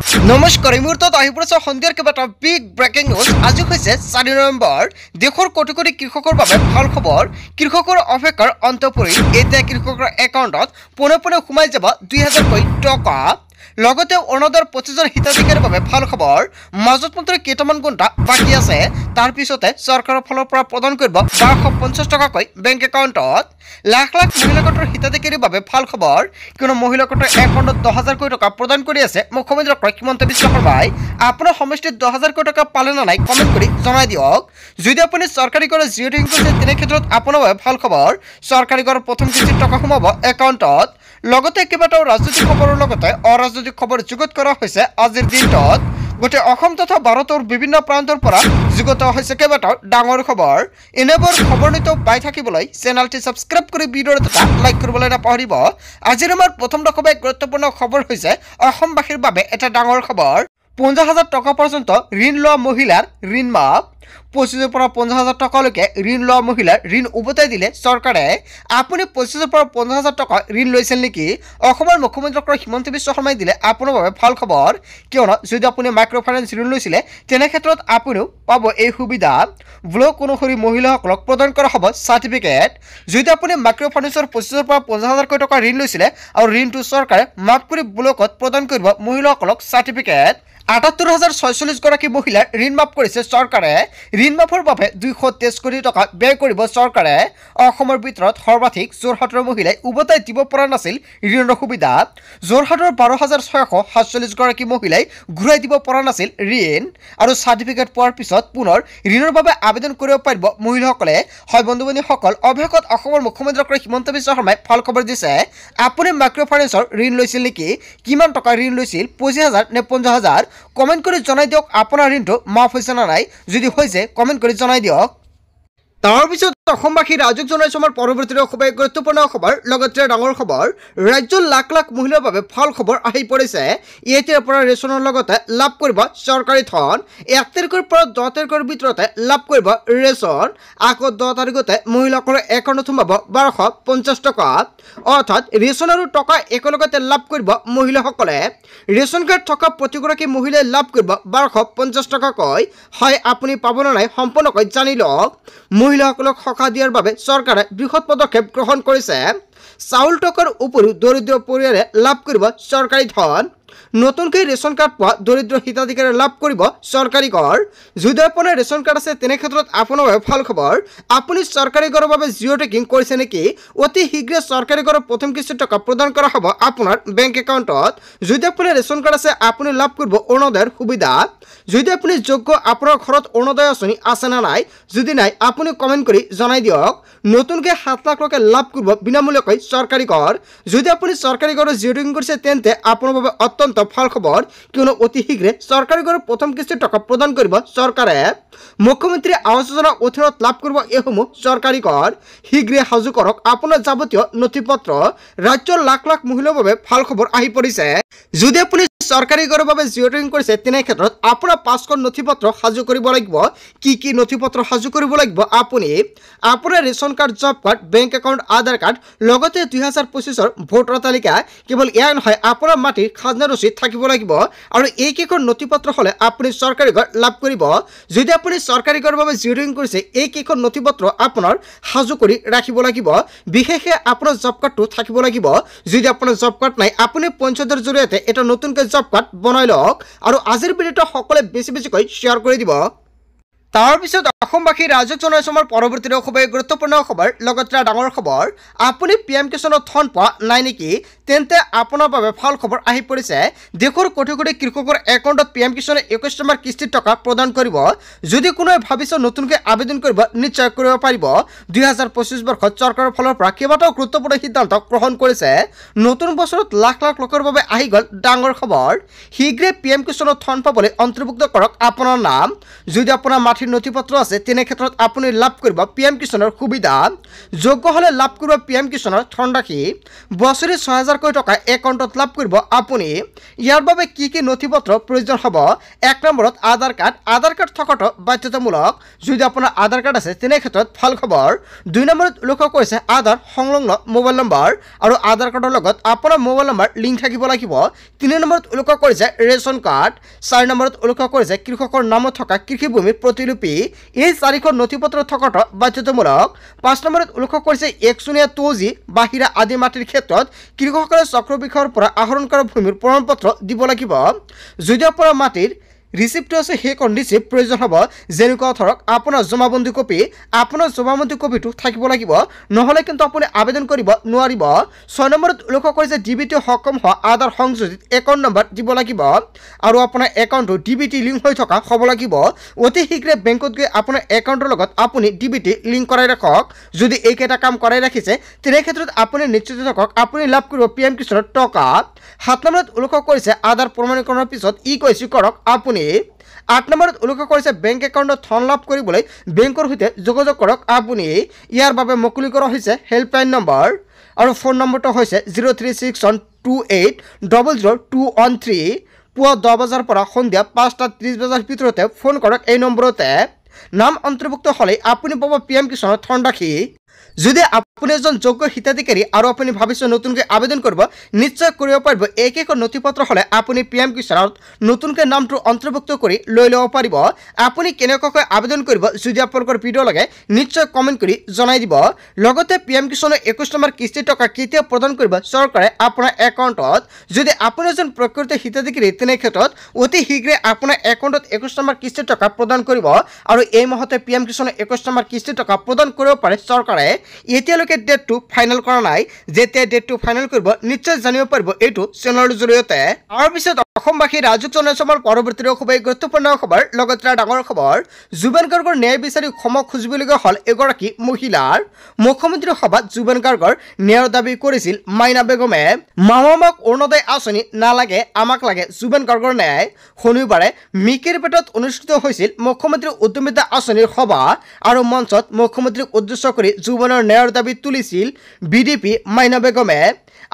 নমস্কাৰ এই মুহূৰ্তত আহি পৰিছে সন্ধিয়াৰ কেইবাটাও বিগ ব্ৰেকিং নিউজ। আজি হৈছে 4 নৱেম্বৰ। দেশৰ কোটি কোটি কৃষকৰ বাবে ভাল খবৰ। কৃষকৰ অপেক্ষাৰ অন্ত পৰিল। এতিয়া কৃষকৰ একাউণ্টত পোনে পোনে সোমাই যাব 2000 টকা। লগতে অৰুণোদয়ৰ 25জন হিতাধিকাৰীৰ বাবে ভাল খবৰ। মাজত মাত্ৰ কেইটামান ঘণ্টা বাকী আছে, তাৰ পিছতে চৰকাৰৰ ফালৰ পৰা প্ৰদান কৰিব 1250 টকাকৈ বেংক একাউণ্টত। লাখ লাখ মহিলা গোটৰ হিতাধিকাৰীৰ বাবে ভাল খবৰ, কিয়নো মহিলা গোটৰ একাউণ্টত 10,000 টকা প্ৰদান কৰি আছে মুখ্যমন্ত্ৰী হিমন্ত বিশ্ব শৰ্মাই। আপোনাৰ সমষ্টিত 10,000 টকা পালে নে নাই কমেণ্ট কৰি জনাই দিয়ক। যদি আপুনি চৰকাৰী ঘৰৰ জিঅ' টিং কৰিছে তেনে ক্ষেত্ৰত আপোনাৰ বাবে ভাল খবৰ। চৰকাৰী ঘৰৰ প্ৰথম কিস্তিৰ টকা সোমাব একাউণ্টত। লগতে কেইবাটাও ৰাজনৈতিক খবৰৰ লগতে অৰাজনৈতিক খবৰ যুগুত কৰা হৈছে আজিৰ দিনটোত। গোটেই অসম তথা ভাৰতৰ বিভিন্ন প্ৰান্তৰ পৰা যুগুত হৈছে কেইবাটাও ডাঙৰ খবৰ। এনেবোৰ খবৰ নিতৌ পাই থাকিবলৈ চেনেলটি ছাবস্ক্ৰাইব কৰি ভিডিঅ'টো এটা লাইক কৰিবলৈ নাপাহৰিব। আজিৰ আমাৰ প্ৰথম দশমীয়া গুৰুত্বপূৰ্ণ খবৰ হৈছে অসমবাসীৰ বাবে এটা ডাঙৰ খবৰ। 50,000 টকা পৰ্যন্ত ঋণ লোৱা মহিলাৰ ঋণ মাফ। 25,000 পৰা 50,000 টকালৈকে ঋণ লোৱা মহিলাৰ ঋণ উভতাই দিলে চৰকাৰে। আপুনি 25,000 পৰা 50,000 টকা ঋণ লৈছিল নেকি? অসমৰ মুখ্যমন্ত্ৰী হিমন্ত বিশ্ব শৰ্মাই দিলে আপোনাৰ বাবে ভাল খবৰ, কিয়নো যদি আপুনি মাইক্ৰ' ফাইনেন্স ঋণ লৈছিলে তেনে ক্ষেত্ৰত আপুনিও পাব এই সুবিধা। ব্লক অনুসৰি মহিলাসকলক প্ৰদান কৰা হ'ব চাৰ্টিফিকেট। যদি আপুনি মাইক্ৰ' ফাইনেন্সৰ 25,000 পৰা 50,000 টকা ঋণ লৈছিলে আৰু ঋণটো চৰকাৰে মাফ কৰি ব্লকত প্ৰদান কৰিব মহিলাসকলক চাৰ্টিফিকেট। 78,046 গৰাকী মহিলাৰ ঋণ মাফ কৰিছে চৰকাৰে। ঋণ মাফৰ বাবে 223 কোটি টকা ব্যয় কৰিব চৰকাৰে। অসমৰ ভিতৰত সৰ্বাধিক যোৰহাটৰ মহিলাই উভতাই দিব পৰা নাছিল ঋণৰ সুবিধা। যোৰহাটৰ 12,647 গৰাকী মহিলাই ঘূৰাই দিব পৰা নাছিল ঋণ, আৰু চাৰ্টিফিকেট পোৱাৰ পিছত পুনৰ ঋণৰ বাবে আবেদন কৰিব পাৰিব মহিলাসকলে। হয় বন্ধু বান্ধৱীসকল, অৱশেষত অসমৰ মুখ্যমন্ত্ৰী হিমন্ত বিশ্ব শৰ্মাই ভাল খবৰ দিছে। আপুনি মাইক্ৰ' ফাইনেন্সৰ ঋণ লৈছিল নেকি? কিমান টকা ঋণ লৈছিল? 25,000 নে 50,000? কমেণ্ট কৰি জনাই দিয়ক আপোনাৰ ঋণটো মাফ হৈছে নে নাই। যদি হৈছে কমেণ্ট কৰি জনাই দিয়ক। তাৰপিছত অসমবাসী ৰাইজক জনাইছো আমাৰ পৰৱৰ্তী খুবেই গুৰুত্বপূৰ্ণ খবৰ, লগতে ডাঙৰ খবৰ। ৰাজ্যৰ লাখ লাখ মহিলাৰ বাবে ভাল খবৰ আহি পৰিছে। এতিয়াৰ পৰা ৰেচনৰ লগতে লাভ কৰিব চৰকাৰী ধন। 1 তাৰিখৰ পৰা 10 তাৰিখৰ ভিতৰতে লাভ কৰিব ৰেচন। আকৌ 10 তাৰিখতে মহিলাসকলৰ একাউণ্টত সোমাব 1250 টকা। অৰ্থাৎ ৰেচন আৰু টকা একেলগতে লাভ কৰিব মহিলাসকলে। ৰেচন কাৰ্ড থকা প্ৰতিগৰাকী মহিলাই লাভ কৰিব 1250 টকাকৈ। হয়, আপুনি পাব নে নাই সম্পূৰ্ণকৈ জানি লওক। মহিলাসকলক সকাহ দিয়াৰ বাবে চৰকাৰে বৃহৎ পদক্ষেপ গ্ৰহণ কৰিছে। চাউল টকাৰ উপৰিও দৰিদ্ৰ পৰিয়ালে লাভ কৰিব চৰকাৰী ধন। নতুনকৈ ৰেচন কাৰ্ড পোৱা দৰিদ্ৰ হিতাধিকাৰীয়ে লাভ কৰিব চৰকাৰী ঘৰ। যদি আপোনাৰ ৰেচন কাৰ্ড আছে তেনে ক্ষেত্ৰত আপোনাৰ বাবে ভাল খবৰ। আপুনি চৰকাৰী ঘৰৰ বাবে জিঅ' টেকিং কৰিছে নেকি? অতি শীঘ্ৰে চৰকাৰী ঘৰৰ প্ৰথম কিস্তিৰ টকা প্ৰদান কৰা হ'ব আপোনাৰ বেংক একাউণ্টত। যদি আপোনাৰ ৰেচন কাৰ্ড আছে আপুনি লাভ কৰিব অৰুণোদয়ৰ সুবিধা। যদি আপুনি যোগ্য, আপোনাৰ ঘৰত অৰুণোদয় আঁচনি আছে নে নাই? যদি নাই আপুনি কমেণ্ট কৰি জনাই দিয়ক। নতুনকৈ 7 লাখ লোকে লাভ কৰিব বিনামূলীয়াকৈ চৰকাৰী ঘৰ। যদি আপুনি চৰকাৰী ঘৰৰ জিঅ' টেকিং কৰিছে তেন্তে আপোনাৰ বাবে অত্যন্ত ভাল খবৰ, কিয়নো অতি শীঘ্ৰে চৰকাৰী ঘৰৰ প্ৰথম কিস্তিৰ টকা প্ৰদান কৰিব চৰকাৰে। মুখ্যমন্ত্ৰী আৱাস যোজনাৰ অধীনত লাভ কৰিব এইসমূহ চৰকাৰী ঘৰ। শীঘ্ৰে সাজু কৰক আপোনাৰ যাৱতীয় নথি পত্ৰ। ৰাজ্যৰ লাখ লাখ মহিলাৰ বাবে ভাল খবৰ আহি পৰিছে। যদি আপুনি চৰকাৰী ঘৰৰ বাবে জিঅ' টেকিং কৰিছে তেনে ক্ষেত্ৰত আপোনাৰ 5খন নথি পত্ৰ সাজু কৰিব লাগিব। কি নথি পত্ৰ সাজু কৰিব লাগিব? আপুনি আপোনাৰ ration card, job card, bank account, Aadhaar card, লগতে 2025ৰ ভোটাৰ তালিকা। কেৱল এয়াই নহয়, আপোনাৰ মাটিৰ খাজনা ৰচিদ থাকিব লাগিব। আৰু এইকেইখন নথি পত্ৰ হ'লে আপুনি চৰকাৰী ঘৰ লাভ কৰিব। যদি আপুনি চৰকাৰী ঘৰৰ বাবে জিঅ' টেকিং কৰিছে এইকেইখন নথি পত্ৰ আপোনাৰ সাজু কৰি ৰাখিব লাগিব। বিশেষকৈ আপোনাৰ জব কাৰ্ডটো থাকিব লাগিব। যদি আপোনাৰ জব কাৰ্ড নাই আপুনি পঞ্চায়তৰ জৰিয়তে এটা নতুনকৈ জব কাৰ্ড বনাই লওক। আৰু আজিৰ ভিডিঅ'টো সকলোৱে বেছিকৈ শ্বেয়াৰ কৰি দিব। তাৰপিছত অসমবাসী ৰাইজক জনাইছো আমাৰ পৰৱৰ্তী খুবেই গুৰুত্বপূৰ্ণ খবৰ, লগতে ডাঙৰ খবৰ। আপুনি PM কিষাণৰ ধন পোৱা নাই নেকি? তেন্তে আপোনাৰ বাবে ভাল খবৰ আহি পৰিছে। দেশৰ কোটি কোটি কৃষকৰ একাউণ্টত PM কিষাণে 21 নম্বৰ কিস্তিৰ টকা প্ৰদান কৰিব। যদি কোনোৱে ভাবিছে নতুনকৈ আবেদন কৰিব, নিশ্চয় কৰিব পাৰিব। 2025 বৰ্ষত চৰকাৰৰ ফালৰ পৰা কেইবাটাও গুৰুত্বপূৰ্ণ সিদ্ধান্ত গ্ৰহণ কৰিছে। নতুন বছৰত লাখ লাখ লোকৰ বাবে আহি গ'ল ডাঙৰ খবৰ। শীঘ্ৰে PM কিষাণৰ ধন পাবলৈ অন্তৰ্ভুক্ত কৰক আপোনাৰ নাম। যদি আপোনাৰ মাটিৰ নথি পত্ৰ আছে তেনে ক্ষেত্ৰত আপুনি লাভ কৰিব PM কিষাণৰ সুবিধা। যোগ্য হ'লে লাভ কৰিব PM কিষাণৰ ধনৰাশি। বছৰি 6,000 3000 টকা একাউণ্টত লাভ কৰিব আপুনি ইয়াৰ বাবে কি নথিপত্ৰ প্ৰয়োজন হ'ব 1 নম্বৰত আধাৰ কাৰ্ড থকাটো বাধ্যতামূলক যদি আপোনাৰ আধাৰ কাৰ্ড আছে তেনে ক্ষেত্ৰত ভাল খবৰ 2 নম্বৰত উল্লেখ কৰিছে আধাৰ সংলগ্ন মোবাইল নম্বৰ আৰু আধাৰ কাৰ্ডৰ লগত আপোনাৰ মোবাইল নম্বৰ লিংক থাকিব লাগিব 3 নম্বৰত উল্লেখ কৰিছে ৰেচন কাৰ্ড 4 নম্বৰত উল্লেখ কৰিছে কৃষকৰ নামত থকা কৃষিভূমিৰ প্ৰতিলিপি এই চাৰিখন নথিপত্ৰ থকাটো বাধ্যতামূলক 5 নম্বৰত উল্লেখ কৰিছে 1 চনীয়া তৌজি বাহিৰা আদি মাটিৰ ক্ষেত্ৰত কৃষকসকলে চক্ৰবৃক্ষৰ পৰা আহৰণ কৰা ভূমিৰ প্ৰমাণপত্ৰ দিব লাগিব যদি আপোনাৰ মাটিৰ ৰিসিপ্ট আছে সেইখন ৰিসিপ্ট প্ৰয়োজন হ'ব যেনেকুৱা ধৰক আপোনাৰ জমাবন্দী কপি আপোনাৰ জমাবন্দী কপিটো থাকিব লাগিব নহলে কিন্তু আপুনি আবেদন কৰিব নোৱাৰিব 6 নম্বৰত উল্লেখ কৰিছে ডিবিটি সক্ষম হোৱা আধাৰ সংযোজিত একাউণ্ট নম্বৰ দিব লাগিব আৰু আপোনাৰ একাউণ্টটো ডিবিটি লিংক হৈ থকা হ'ব লাগিব অতি শীঘ্ৰে বেংকত গৈ আপোনাৰ একাউণ্টৰ লগত আপুনি ডিবিটি লিংক কৰাই ৰাখক যদি এইকেইটা কাম কৰাই ৰাখিছে তেনে ক্ষেত্ৰত আপুনি নিশ্চিত থাকক আপুনি লাভ কৰিব পিএম কিষাণৰ টকা 7 নম্বৰত উল্লেখ কৰিছে আধাৰ প্ৰমাণীকৰণৰ পিছত ইকেৱাইচি কৰক আপুনি 8 নম্বৰত উল্লেখ কৰিছে বেংক একাউণ্টত ধন লাভ কৰিবলৈ বেংকৰ সৈতে যোগাযোগ কৰক আপুনি ইয়াৰ বাবে মুকলি কৰা হৈছে হেল্পলাইন নম্বৰ আৰু ফোন নম্বৰটো হৈছে 036128000213 পুৱা 10 বজাৰ পৰা সন্ধিয়া 5:30 বজাৰ ভিতৰতে ফোন কৰক এই নম্বৰতে নাম অন্তৰ্ভুক্ত হ'লে আপুনি পাব পিএম কিষাণৰ ধনৰাশি যদি আপুনি এজন যোগ্য হিতাধিকাৰী আৰু আপুনি ভাবিছে নতুনকৈ আবেদন কৰিব নিশ্চয় কৰিব পাৰিব একেখন নথিপত্ৰ হ'লে আপুনি পিএম কিষাণত নতুনকৈ নামটো অন্তৰ্ভুক্ত কৰি লৈ ল'ব পাৰিব আপুনি কেনেকৈ আবেদন কৰিব যদি আপোনালোকৰ ভিডিঅ' লাগে নিশ্চয় কমেণ্ট কৰি জনাই দিব লগতে পিএম কিষাণৰ 21 নম্বৰ কিস্তি টকা কেতিয়া প্ৰদান কৰিব চৰকাৰে আপোনাৰ একাউণ্টত যদি আপুনি এজন প্ৰকৃত হিতাধিকাৰী তেনে ক্ষেত্ৰত অতি শীঘ্ৰে আপোনাৰ একাউণ্টত 21 নম্বৰ কিস্তি টকা প্ৰদান কৰিব আৰু এই মাহতে পিএম কিষাণৰ 21 নম্বৰ কিস্তি টকা প্ৰদান কৰিব পাৰে চৰকাৰে এতিয়ালৈকে ডেটটো ফাইনেল কৰা নাই যেতিয়া ডেটটো ফাইনেল কৰিব নিশ্চয় জানিব পাৰিব এইটো চেনেলৰ জৰিয়তে তাৰ পিছত অসমবাসী ৰাজুক জনসমৰ পৰৱৰ্তী খুবেই গুৰুত্বপূৰ্ণ খবৰ লগতে ডাঙৰ খবৰ জুবেন গাৰ্গৰ ন্যায় বিচাৰি ক্ষমা খুজিবলগীয়া হ'ল এগৰাকী মহিলাৰ মুখ্যমন্ত্ৰী সভাত জুবেন গাৰ্গৰ ন্যায়ৰ দাবী কৰিছিল মাইনা বেগমে মামামাক অৰুণোদয় আঁচনি নালাগে আমাক লাগে জুবেন গাৰ্গৰ ন্যায় শনিবাৰে মিকিৰ পেটত অনুষ্ঠিত হৈছিল মুখ্যমন্ত্ৰী উদ্যমিতা আঁচনিৰ সভা আৰু মঞ্চত মুখ্যমন্ত্ৰীক উদ্দেশ্য কৰি জুবেনৰ ন্যায়ৰ দাবী তুলিছিল বিডিপি মাইনা বেগমে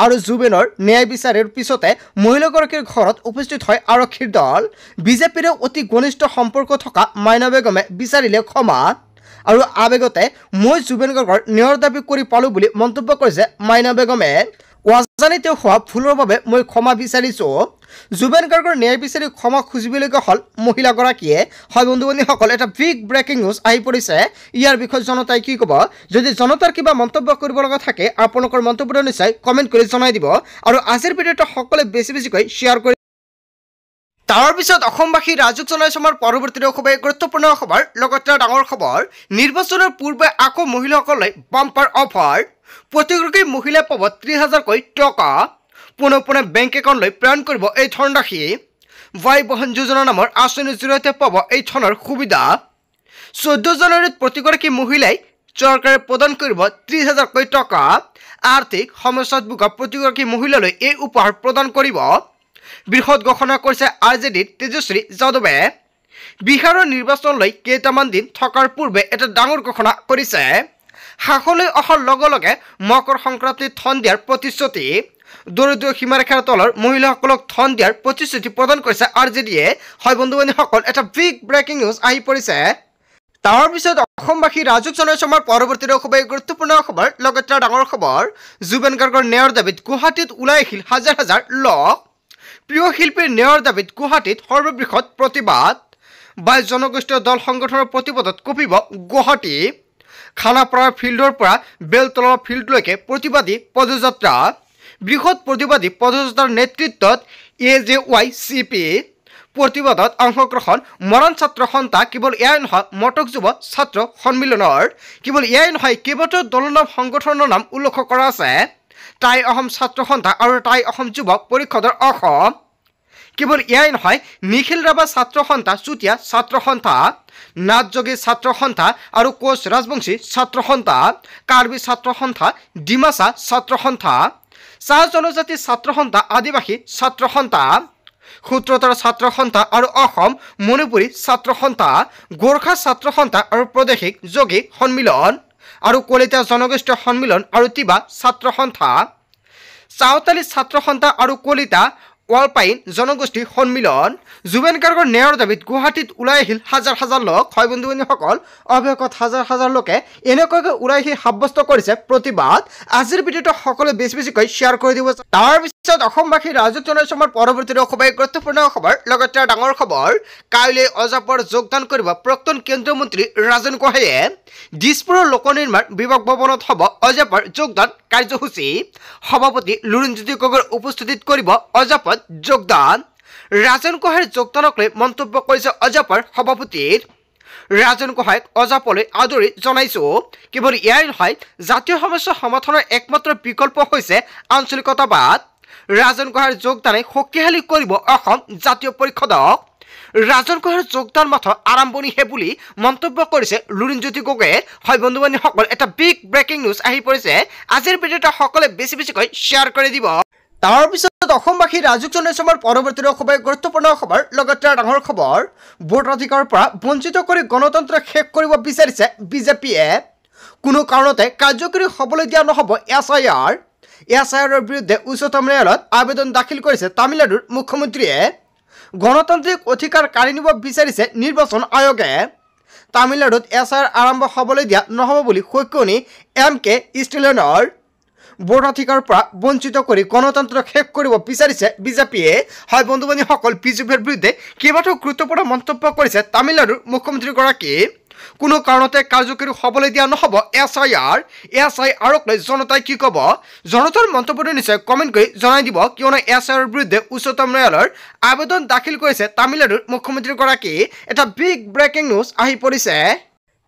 আৰু জুবেনৰ ন্যায় বিচাৰৰ পিছতে মহিলাগৰাকীৰ ঘৰত উপস্থিত হয় আৰক্ষীৰ দল বিজেপিৰ অতি ঘনিষ্ঠ সম্পৰ্ক থকা মাইনা বেগমে বিচাৰিলে ক্ষমা আৰু আবেগতে মই জুবেন গাৰ্গৰ ন্যায়ৰ দাবী কৰি পালো বুলি মন্তব্য কৰিছে মাইনা বেগমে অজানি তেওঁ হোৱা ভুলৰ বাবে মই ক্ষমা বিচাৰিছোঁ জুবেন গাৰ্গৰ ন্যায় বিচাৰি ক্ষমা খুজিবলগীয়া হ'ল মহিলাগৰাকীয়ে হয় বন্ধু বান্ধৱীসকল এটা বিগ ব্ৰেকিং নিউজ আহি পৰিছে ইয়াৰ বিষয়ে জনতাই কি ক'ব যদি জনতাৰ কিবা মন্তব্য কৰিব লগা থাকে আপোনালোকৰ মন্তব্যটো নিশ্চয় কমেণ্ট কৰি জনাই দিব আৰু আজিৰ ভিডিঅ'টো সকলোৱে বেছিকৈ শ্বেয়াৰ কৰি তাৰ পিছত অসমবাসী ৰাজুক জনসমৰ পৰৱৰ্তী খুবেই গুৰুত্বপূৰ্ণ খবৰ লগতে ডাঙৰ খবৰ নিৰ্বাচনৰ পূৰ্বে আকৌ মহিলাসকললৈ বাম্পাৰ অফাৰ প্ৰতিগৰাকী মহিলাই পাব 30,000 টকা পোনে বেংক একাউণ্টলৈ প্ৰেৰণ কৰিব এই ধনৰাশি ভাই বহন যোজনা নামৰ আঁচনিৰ জৰিয়তে পাব এই ধনৰ সুবিধা 14 জানুৱাৰীত প্ৰতিগৰাকী মহিলাই চৰকাৰে প্ৰদান কৰিব 30,000 টকা আৰ্থিক সমস্যাত ভোগা প্ৰতিগৰাকী মহিলালৈ এই উপহাৰ প্ৰদান কৰিব বৃহৎ ঘোষণা কৰিছে আৰজেডিৰ তেজস্বী যাদৱে বিহাৰৰ নিৰ্বাচনলৈ কেইটামান দিন থকাৰ পূৰ্বে এটা ডাঙৰ ঘোষণা কৰিছে শাসনলৈ অহাৰ লগে লগে মকৰ সংক্ৰান্তিত ধন দিয়াৰ প্ৰতিশ্ৰুতি দৰিদ্ৰ সীমাৰেখাৰ তলৰ মহিলাসকলক ধন দিয়াৰ প্ৰতিশ্ৰুতি প্ৰদান কৰিছে আৰজেডিয়ে হয় বন্ধু বান্ধৱীসকল এটা বিগ ব্ৰেকিং নিউজ আহি পৰিছে তাৰ পিছত অসমবাসী ৰাজুক জনসমৰ পৰৱৰ্তী খুবেই গুৰুত্বপূৰ্ণ খবৰ লগতে ডাঙৰ খবৰ জুবেন গাৰ্গৰ ন্যায়ৰ দাবীত গুৱাহাটীত ওলাই আহিল হাজাৰ হাজাৰ লোক প্ৰিয় শিল্পীৰ ন্যায়ৰ দাবীত গুৱাহাটীত সৰ্ববৃহৎ প্ৰতিবাদ 22 জনগোষ্ঠীয় দল সংগঠনৰ প্ৰতিবাদত কঁপিব গুৱাহাটী খানাপাৰাৰ ফিল্ডৰ পৰা বেলতলা ফিল্ডলৈকে প্ৰতিবাদী পদযাত্ৰা বৃহৎ প্ৰতিবাদী পদযাত্ৰাৰ নেতৃত্বত AJYCP প্ৰতিবাদত অংশগ্ৰহণ মৰাণ ছাত্ৰ সন্থা কেৱল এয়াই নহয় মটক যুৱ ছাত্ৰ সন্মিলনৰ কেৱল এয়াই নহয় কেইবাটাও দলৰ নাম সংগঠনৰ নাম উল্লেখ কৰা আছে টাই অসম ছাত্ৰ সন্থা আৰু টাই অসম যুৱক পৰিষদৰ অসম কেৱল এয়াই নহয় নিখিল ৰাভা ছাত্ৰ সন্থা চুতীয়া ছাত্ৰ সন্থা নাথযোগী ছাত্ৰ সন্থা আৰু কোচ ৰাজবংশী ছাত্ৰ সন্থা কাৰ্বি ছাত্ৰ সন্থা ডিমাচা ছাত্ৰ সন্থা চাহ জনজাতি ছাত্ৰ সন্থা আদিবাসী ছাত্ৰ সন্থা সূত্ৰধৰ ছাত্ৰ সন্থা আৰু অসম মণিপুৰী ছাত্ৰ সন্থা গোৰ্খা ছাত্ৰ সন্থা আৰু প্ৰাদেশিক যোগী সন্মিলন আৰু কলিতা জনগোষ্ঠীয় সন্মিলন আৰু তিবা ছাত্ৰ সন্থা চাওতালি ছাত্ৰ সন্থা আৰু কলিতা ৱালপাইন জনগোষ্ঠী সন্মিলন জুবেন গাৰ্গৰ ন্যায়ৰ দাবীত গুৱাহাটীত ওলাই আহিল হাজাৰ হাজাৰ লোক হয় বন্ধু বান্ধৱীসকল অৱশেষত হাজাৰ হাজাৰ লোকে এনেকুৱাকৈ ওলাই আহি সাব্যস্ত কৰিছে প্ৰতিবাদ আজিৰ ভিডিঅ'টো সকলোৱে বেছিকৈ শ্বেয়াৰ কৰি দিব তাৰ পিছত অসমবাসী ৰাজুক জনাইছে আমাৰ পৰৱৰ্তী খুবেই গুৰুত্বপূৰ্ণ খবৰ লগতে ডাঙৰ খবৰ কাইলৈ অজাপৰ যোগদান কৰিব প্ৰাক্তন কেন্দ্ৰীয় মন্ত্ৰী ৰাজন গোহাঁইয়ে দিছপুৰৰ লোক নিৰ্মাণ বিভাগ ভৱনত হ'ব অজাপৰ যোগদান কাৰ্যসূচী সভাপতি লুৰিণজ্যোতি গগৈৰ উপস্থিতিত কৰিব অজাপত যোগদান ৰাজন গোহাঁইৰ যোগদানক লৈ মন্তব্য কৰিছে অজাপৰ সভাপতিৰ ৰাজন গোহাঁইক অজাপলৈ আদৰি জনাইছো কেৱল ইয়াই নহয় জাতীয় সমস্যা সমাধানৰ একমাত্ৰ বিকল্প হৈছে আঞ্চলিকতাবাদ ৰাজন গোহাঁইৰ যোগদানে শক্তিশালী কৰিব অসম জাতীয় পৰিষদক ৰাজন গোহাঁইৰ যোগদান মাত্ৰ আৰম্ভণিহে বুলি মন্তব্য কৰিছে লুৰিণজ্যোতি গগৈয়ে হয় বন্ধু বান্ধৱীসকল এটা বিগ ব্ৰেকিং নিউজ আহি পৰিছে আজিৰ ভিডিঅ'টো সকলোৱে বেছিকৈ শ্বেয়াৰ কৰি দিব তাৰ পিছত অসমবাসী ৰাজুক জনাইছে আমাৰ পৰৱৰ্তী খুবেই গুৰুত্বপূৰ্ণ খবৰ লগতে ডাঙৰ খবৰ ভোটাধিকাৰৰ পৰা বঞ্চিত কৰি গণতন্ত্ৰ শেষ কৰিব বিচাৰিছে বিজেপিয়ে কোনো কাৰণতে কাৰ্যকৰী হ'বলৈ দিয়া নহ'ব এছআইআৰৰ বিৰুদ্ধে উচ্চতম ন্যায়ালয়ত আবেদন দাখিল কৰিছে তামিলনাডুৰ মুখ্যমন্ত্ৰীয়ে গণতান্ত্ৰিক অধিকাৰ কাঢ়ি নিব বিচাৰিছে নিৰ্বাচন আয়োগে তামিলনাডুত এছআইআৰ আৰম্ভ হ'বলৈ দিয়া নহ'ব বুলি সৈকনি MK ষ্টেলিনৰ ভোটাধিকাৰৰ পৰা বঞ্চিত কৰি গণতন্ত্ৰ শেষ কৰিব বিচাৰিছে বিজেপিয়ে হয় বন্ধু বান্ধৱীসকল বিজেপিৰ বিৰুদ্ধে কেইবাটাও গুৰুত্বপূৰ্ণ মন্তব্য কৰিছে তামিলনাডুৰ মুখ্যমন্ত্ৰীগৰাকী কোনো কাৰণতে কাৰ্যকৰী হ'বলৈ দিয়া নহ'ব এছআইআৰক লৈ জনতাই কি ক'ব জনতাৰ মন্তব্যটো নিশ্চয় কমেণ্ট কৰি জনাই দিব কিয়নো এছআইআৰৰ বিৰুদ্ধে উচ্চতম ন্যায়ালয়ৰ আবেদন দাখিল কৰিছে তামিলনাডুৰ মুখ্যমন্ত্ৰীগৰাকী এটা বিগ ব্ৰেকিং নিউজ আহি পৰিছে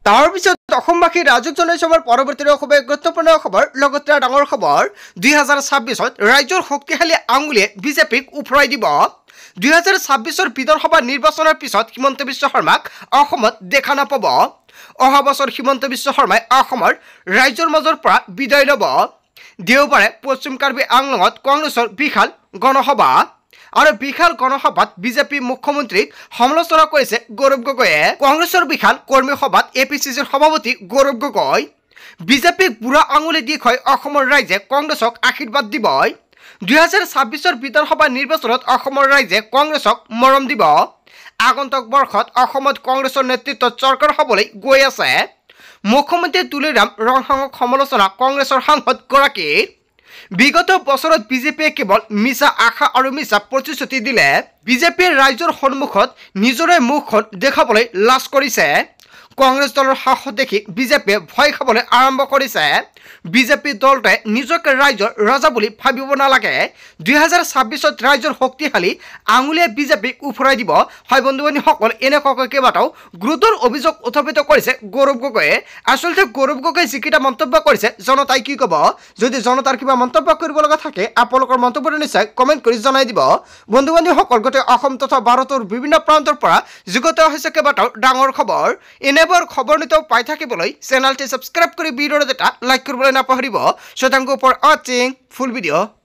তাৰ পিছত অসমবাসী ৰাজুক জনাইছে আমাৰ পৰৱৰ্তী খুবেই গুৰুত্বপূৰ্ণ খবৰ লগতে ডাঙৰ খবৰ 2026ত ৰাজ্যৰ শক্তিশালী আঙুলিয়ে বিজেপিক উফৰাই দিব 2026ৰ বিধানসভা নিৰ্বাচনৰ পিছত হিমন্ত বিশ্ব শৰ্মাক অসমত দেখা নাপাব অহা বছৰ হিমন্ত বিশ্ব শৰ্মাই অসমৰ ৰাজ্যৰ মাজৰ পৰা বিদায় ল'ব দেওবাৰে পশ্চিম কাৰ্বি আংলঙত কংগ্ৰেছৰ বিশাল গণসভা আৰু বিশাল গণসভাত বিজেপি মুখ্যমন্ত্ৰীক সমালোচনা কৰিছে গৌৰৱ গগৈয়ে কংগ্ৰেছৰ বিশাল কৰ্মী সভাত APCCৰ সভাপতি গৌৰৱ গগৈ বিজেপিক বুঢ়া আঙুলি দেখুৱাই অসমৰ ৰাইজে কংগ্ৰেছক আশীৰ্বাদ দিব 2026ৰ বিধানসভা নিৰ্বাচনত অসমৰ ৰাইজে কংগ্ৰেছক মৰম দিব আগন্তুক বৰ্ষত অসমত কংগ্ৰেছৰ নেতৃত্বত চৰকাৰ হ'বলৈ গৈ আছে মুখ্যমন্ত্ৰী তুলিৰাম ৰংহাঙক সমালোচনা কংগ্ৰেছৰ সাংসদগৰাকীৰ বিগত বছৰত বিজেপিয়ে কেৱল মিছা আশা আৰু মিছা প্ৰতিশ্ৰুতি দিলে বিজেপিয়ে ৰাইজৰ সন্মুখত নিজৰে মুখখন দেখাবলৈ লাজ কৰিছে কংগ্ৰেছ দলৰ সাহস দেখি বিজেপিয়ে ভয় খাবলৈ আৰম্ভ কৰিছে বিজেপি দলটোৱে নিজকে ৰাইজৰ ৰজা বুলি ভাবিব নালাগে 2026ত ৰাইজৰ শক্তিশালী আঙুলিয়ে বিজেপিক উফৰাই দিব হয় বন্ধু বান্ধৱীসকল এনেকুৱাকৈ কেইবাটাও গুৰুতৰ অভিযোগ উত্থাপিত কৰিছে গৌৰৱ গগৈয়ে আচলতে গৌৰৱ গগৈ যিকেইটা মন্তব্য কৰিছে জনতাই কি ক'ব যদি জনতাৰ কিবা মন্তব্য কৰিব লগা থাকে আপোনালোকৰ মন্তব্যটো নিশ্চয় কমেণ্ট কৰি জনাই দিব বন্ধু বান্ধৱীসকল গোটেই অসম তথা ভাৰতৰ বিভিন্ন প্ৰান্তৰ পৰা যুগত হৈছে কেইবাটাও ডাঙৰ খবৰ এনেবোৰ খবৰ নিতৌ পাই থাকিবলৈ চেনেলটি সাবস্ক্ৰাইব কৰি ভিডিঅ'টো এটা লাইক কৰিবলৈ নাপাহৰিব শতাংশ ফৰ ৱাচিং ফুল ভিডিঅ'